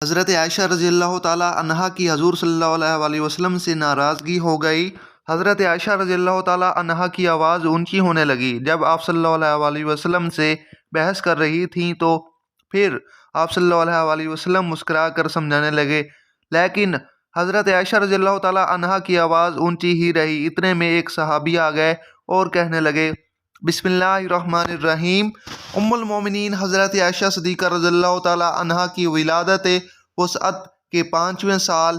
حضرت عائشہ رضی اللہ تعالیٰ عنہا کی حضور صلی اللہ علیہ وسلم سے ناراضگی ہو گئی۔ حضرت عائشہ رضی اللہ تعالیٰ عنہا کی آواز اونچی ہونے لگی جب آپ صلی اللہ علیہ وسلم سے بحث کر رہی تھیں، تو پھر آپ صلی اللہ علیہ وسلم مسکرا کر سمجھانے لگے، لیکن حضرت عائشہ رضی اللہ تعالیٰ عنہا کی آواز اونچی ہی رہی۔ اتنے میں ایک صحابی آ گئے اور کہنے لگے، بسم اللہ الرحمن الرحیم۔ ام المومنین حضرت عائشہ صدیقہ رضی اللہ تعالیٰ عنہا کی ولادت وسعت کے 5ویں سال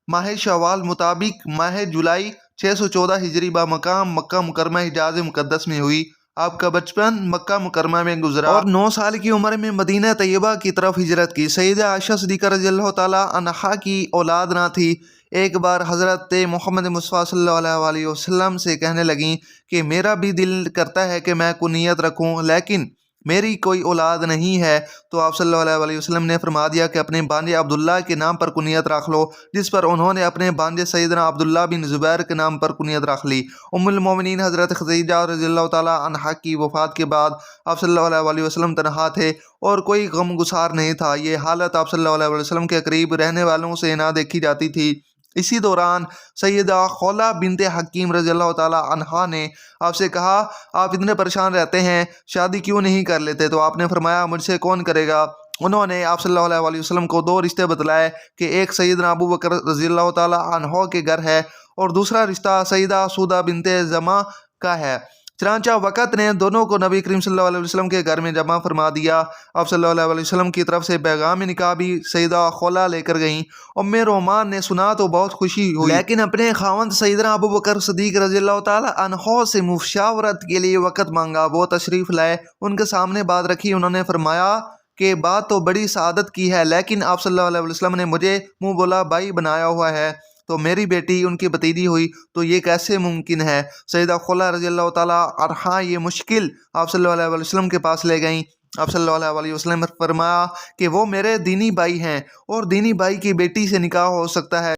ماہ شوال مطابق ماہ جولائی 614 ہجری بمقام مکہ مکرمہ حجاز مقدس میں ہوئی۔ آپ کا بچپن مکہ مکرمہ میں گزرا اور 9 سال کی عمر میں مدینہ طیبہ کی طرف ہجرت کی۔ سیدہ عائشہ صدیقہ رضی اللہ تعالیٰ عنہا کی اولاد نہ تھی۔ ایک بار حضرت محمد مصطفیٰ صلی اللہ علیہ وسلم سے کہنے لگیں کہ میرا بھی دل کرتا ہے کہ میں کنیت رکھوں، لیکن میری کوئی اولاد نہیں ہے، تو آپ صلی اللہ علیہ وسلم نے فرما دیا کہ اپنے بھانجے عبداللہ کے نام پر کنیت رکھ لو، جس پر انہوں نے اپنے بھانجے سیدنا عبداللہ بن زبیر کے نام پر کنیت رکھ لی۔ ام المومنین حضرت خدیجہ رضی اللہ تعالیٰ عنہا کی وفات کے بعد آپ صلی اللہ علیہ وسلم تنہا تھے اور کوئی غم گسار نہیں تھا۔ یہ حالت آپ صلی اللہ علیہ وسلم کے قریب رہنے والوں سے نہ دیکھی جاتی تھی۔ اسی دوران سیدہ خولہ بنت حکیم رضی اللہ تعالیٰ عنہا نے آپ سے کہا، آپ اتنے پریشان رہتے ہیں، شادی کیوں نہیں کر لیتے؟ تو آپ نے فرمایا، مجھ سے کون کرے گا؟ انہوں نے آپ صلی اللہ علیہ وسلم کو 2 رشتے بتلائے کہ ایک سیدنا ابو بکر رضی اللہ تعالیٰ عنہ کے گھر ہے اور دوسرا رشتہ سیدہ سودہ بنت زمعہ کا ہے۔ چنانچہ وقت نے دونوں کو نبی کریم صلی اللہ علیہ وسلم کے گھر میں جمع فرما دیا۔ آپ صلی اللہ علیہ وسلم کی طرف سے پیغام نکاح بھی سیدہ خولہ لے کر گئیں۔ ام رومان نے سنا تو بہت خوشی ہوئی، لیکن اپنے خاوند سیدنا ابو بکر صدیق رضی اللہ تعالیٰ عنہ سے مشاورت کے لیے وقت مانگا۔ وہ تشریف لائے، ان کے سامنے بات رکھی۔ انہوں نے فرمایا کہ بات تو بڑی سعادت کی ہے، لیکن آپ صلی اللہ علیہ وسلم نے مجھے منہ بولا بھائی بنایا ہوا ہے، تو میری بیٹی ان کی بھتیجی ہوئی، تو یہ کیسے ممکن ہے؟ سیدہ خولہ رضی اللہ تعالیٰ عنہا یہ مشکل آپ صلی اللہ علیہ وسلم کے پاس لے گئیں۔ آپ صلی اللہ علیہ وسلم نے فرمایا کہ وہ میرے دینی بھائی ہیں اور دینی بھائی کی بیٹی سے نکاح ہو سکتا ہے۔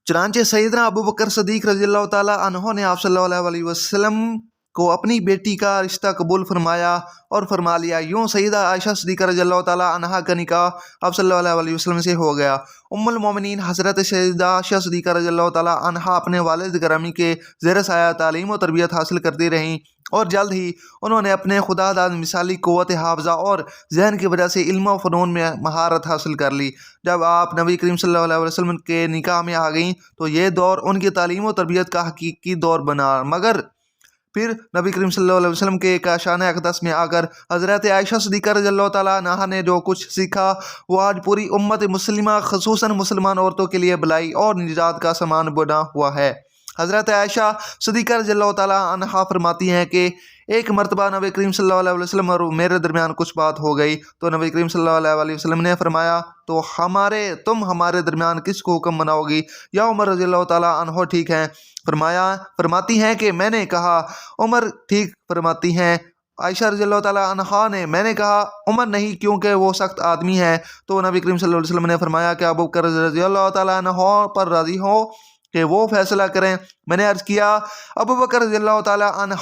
چنانچہ سیدنا ابو بکر صدیق رضی اللہ تعالیٰ عنہ نے آپ صلی اللہ علیہ وسلم کو اپنی بیٹی کا رشتہ قبول فرمایا اور فرما لیا۔ یوں سیدہ عائشہ صدیقہ رضی اللہ تعالیٰ عنہا کا نکاح آپ صلی اللہ علیہ وسلم سے ہو گیا۔ ام المومنین حضرت سیدہ عائشہ صدیقہ رضی اللہ تعالیٰ عنہا اپنے والد گرامی کے زیر سایہ تعلیم و تربیت حاصل کرتی رہیں اور جلد ہی انہوں نے اپنے خدا داد مثالی قوت حافظہ اور ذہن کی وجہ سے علم و فنون میں مہارت حاصل کر لی۔ جب آپ نبی کریم صلی اللہ علیہ وسلم کے نکاح میں آ گئیں تو یہ دور ان کی تعلیم و تربیت کا حقیقی دور بنا، مگر پھر نبی کریم صلی اللہ علیہ وسلم کے کاشان اقدس میں آ کر حضرت عائشہ صدیقہ رضی اللہ تعالیٰ عنہا نے جو کچھ سیکھا وہ آج پوری امت مسلمہ خصوصاً مسلمان عورتوں کے لیے بھلائی اور نجات کا سامان بنا ہوا ہے۔ حضرت عائشہ صدیقہ رضی اللہ تعالیٰ عنہا فرماتی ہیں کہ ایک مرتبہ نبی کریم صلی اللہ علیہ وسلم اور میرے درمیان کچھ بات ہو گئی، تو نبی کریم صلی اللہ علیہ وسلم نے فرمایا، تو تم ہمارے درمیان کس کو حکم بناؤ گی؟ یا عمر رضی اللہ تعالیٰ عنہ ٹھیک ہیں؟ فرماتی ہیں کہ میں نے کہا عمر ٹھیک فرماتی ہیں۔ عائشہ رضی اللہ تعالیٰ عنہا نے میں نے کہا عمر نہیں، کیونکہ وہ سخت آدمی ہے۔ تو نبی کریم صلی اللہ علیہ وسلم نے فرمایا کہ ابو بکر رضی اللہ تعالیٰ عنہ پر راضی ہو کہ وہ فیصلہ کریں۔ میں نے عرض کیا ابو بکر رضی اللہ تعالیٰ عنہ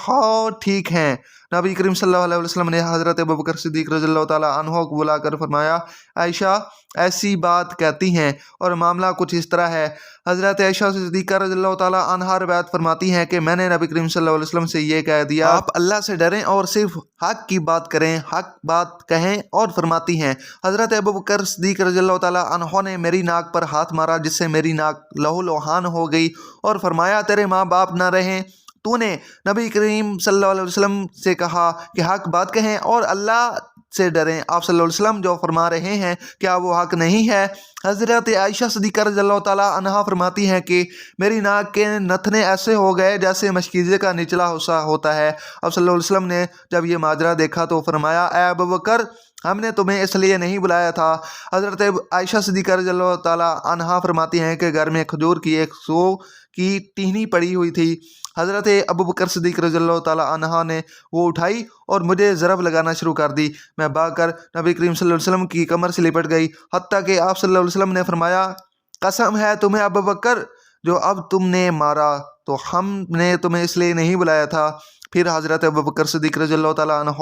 ٹھیک ہیں۔ نبی کریم صلی اللہ علیہ وسلم نے حضرت ابو بکر صدیق رضی اللہ تعالیٰ عنہ کو بلا کر فرمایا، عائشہ ایسی بات کہتی ہیں اور معاملہ کچھ اس طرح ہے۔ حضرت عائشہ صدیقہ رضی اللہ تعالیٰ عنہا روایت فرماتی ہیں کہ میں نے نبی کریم صلی اللہ علیہ وسلم سے یہ کہہ دیا، آپ اللہ سے ڈریں اور صرف حق کی بات کریں، حق بات کہیں۔ اور فرماتی ہیں حضرت ابو بکر صدیق رضی اللہ تعالیٰ عنہ نے میری ناک پر ہاتھ مارا جس سے میری ناک لہو لہان ہو گئی اور فرمایا، تیرے ماں باپ نہ رہیں، تو نے نبی کریم صلی اللہ علیہ وسلم سے کہا کہ حق بات کہیں اور اللہ سے ڈریں۔ آپ صلی اللہ علیہ وسلم جو فرما رہے ہیں کیا وہ حق نہیں ہے؟ حضرت عائشہ صدیقہ رضی اللہ تعالیٰ عنہا فرماتی ہیں کہ میری ناک کے نتنے ایسے ہو گئے جیسے مشکیزے کا نچلا حصہ ہوتا ہے۔ آپ صلی اللہ علیہ وسلم نے جب یہ ماجرا دیکھا تو فرمایا، اے ابو بکر ہم نے تمہیں اس لیے نہیں بلایا تھا۔ حضرت عائشہ صدیقہ رضی اللہ تعالیٰ عنہا فرماتی ہیں کہ گھر میں کھجور کی ایک سو کی ٹہنی پڑی ہوئی تھی۔ حضرت ابو بکر صدیق رضی اللہ تعالیٰ عنہ نے وہ اٹھائی اور مجھے ضرب لگانا شروع کر دی۔ میں بھاگ کر نبی کریم صلی اللہ علیہ وسلم کی کمر سے لپٹ گئی، حتیٰ کہ آپ صلی اللہ علیہ وسلم نے فرمایا، قسم ہے تمہیں ابو بکر جو اب تم نے مارا تو ہم نے تمہیں اس لیے نہیں بلایا تھا۔ پھر حضرت ابو بکر صدیق رضی اللہ تعالیٰ عنہ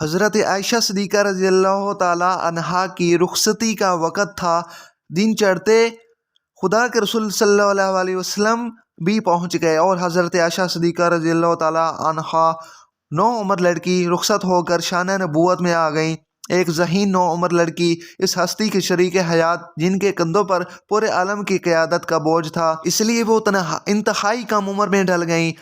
حضرت عائشہ صدیقہ رضی اللہ تعالی عنہا کی رخصتی کا وقت تھا۔ دن چڑھتے خدا کے رسول صلی اللہ علیہ وسلم بھی پہنچ گئے اور حضرت عائشہ صدیقہ رضی اللہ تعالی عنہا نوعمر لڑکی رخصت ہو کر شانہ نبوت میں آ گئیں۔ ایک ذہین نوعمر لڑکی اس ہستی کی شریک حیات جن کے کندھوں پر پورے عالم کی قیادت کا بوجھ تھا، اس لیے وہ انتہائی کم عمر میں ڈھل گئیں۔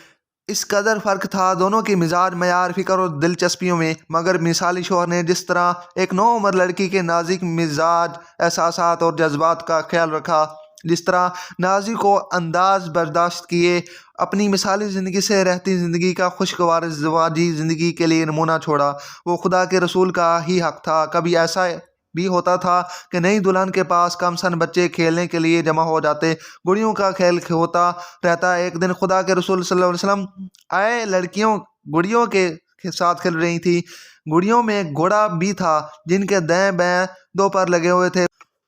اس قدر فرق تھا دونوں کی مزاج، معیار، فکر اور دلچسپیوں میں، مگر مثالی شوہر نے جس طرح ایک نوعمر لڑکی کے نازک مزاج، احساسات اور جذبات کا خیال رکھا، جس طرح نازک و انداز برداشت کیے، اپنی مثالی زندگی سے رہتی زندگی کا خوشگوار ازدواجی زندگی کے لیے نمونہ چھوڑا، وہ خدا کے رسول کا ہی حق تھا۔ کبھی ایسا بھی ہوتا تھا کہ نئی دلہن کے پاس کم سن بچے کھیلنے کے لیے جمع ہو جاتے، گڑیوں کا کھیل ہوتا رہتا۔ ایک دن خدا کے رسول صلی اللہ علیہ وسلم آئے، لڑکیوں گڑیوں کے ساتھ کھیل رہی تھی، گڑیوں میں ایک گھوڑا بھی تھا جن کے دائیں بائیں دو پر لگے ہوئے تھے۔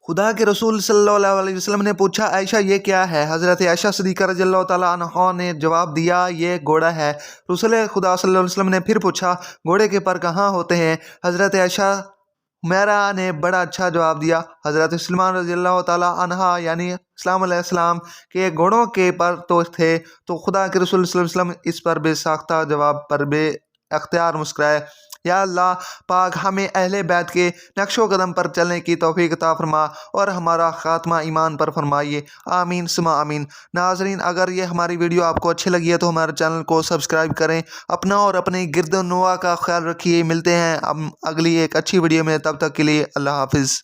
خدا کے رسول صلی اللہ علیہ وسلم نے پوچھا، عائشہ یہ کیا ہے؟ حضرت عائشہ صدیقہ رضی اللہ تعالیٰ عنہا نے جواب دیا، یہ گھوڑا ہے۔ رسول خدا صلی اللہ علیہ وسلم نے پھر پوچھا، گھوڑے کے پر کہاں ہوتے ہیں؟ حضرت عائشہ حمیرہ نے بڑا اچھا جواب دیا۔ حضرت سلمان رضی اللہ تعالیٰ عنہ یعنی اسلام علیہ السلام کے گھوڑوں کے پر تو تھے، تو خدا کے رسول صلی اللہ علیہ وسلم اس پر بے ساختہ جواب پر بے اختیار مسکرائے۔ یا اللہ پاک ہمیں اہل بیت کے نقش و قدم پر چلنے کی توفیق عطا فرما اور ہمارا خاتمہ ایمان پر فرمائیے، آمین ثم آمین۔ ناظرین، اگر یہ ہماری ویڈیو آپ کو اچھی لگی ہے تو ہمارے چینل کو سبسکرائب کریں، اپنا اور اپنے گرد و نواح کا خیال رکھیے۔ ملتے ہیں اگلی ایک اچھی ویڈیو میں، تب تک کے لیے اللہ حافظ۔